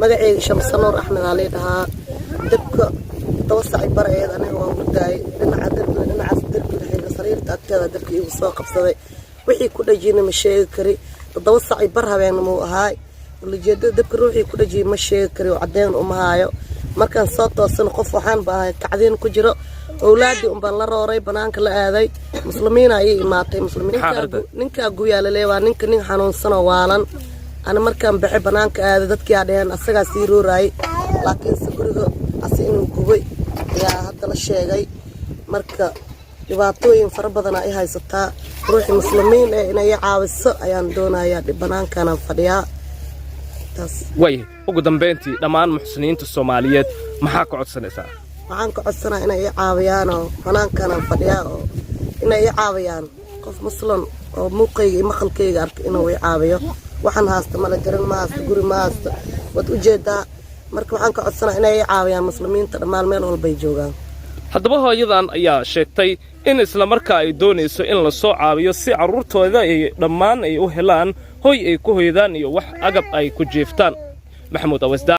magacayga Shamsa Nuur Axmed Ali dhahaa dabka tawasacay bareed aniga waan gudaay dhinaca dabka sariirta agteeda dabka igu soo qabsaday wixii ku dhajina ma sheegi kari tawasacay bar habeen ma ahaay ujeedada dabka ruuxii ku dhajiyay ma sheegi kari oo cadeen uma haayo markaan soo toosan qof waxaan baahay kacdeen ku jiro awlaadii baan la rooray banaanka la aaday muslimiin ay imaatay muslimiinta ninka guyaala leeyaa ninka nin xanuunsan oo waalan أنا مركب بحب بنانك هذا ذاتك يعني أسرع سيرو راي لكن سكره أسئلة كوي يا هذا الشيء جاي مركب يبعثوين فربنا إيه هاي ستا روح المسلمين إن يعاوز يعني دونا يا بنانك أنا فديا وي وقدام بنتي لما محسنين الصوماليات ما حاكوا عدسنا سا ما حاكوا عدسنا إن يعاويانو بنانك أنا فديا إن يعاويان قف مسلم أو موقي مخلقي عارف إنه يعاويه waxaan haasta mala garan ma haasta guri ma haasta wad u jeedaa marka waxaan ka codsanaa inay caawiyaan muslimiinta dhammaan meel walba ay joogaan haddaba hooyadan ayaa sheegtay in isla markaa ay doonayso in la soo caawiyo si carruurtooda ay dhammaan ay u helaan hoy ay ku hoydaan iyo wax agab ay ku jiiftaan maxamuud awasda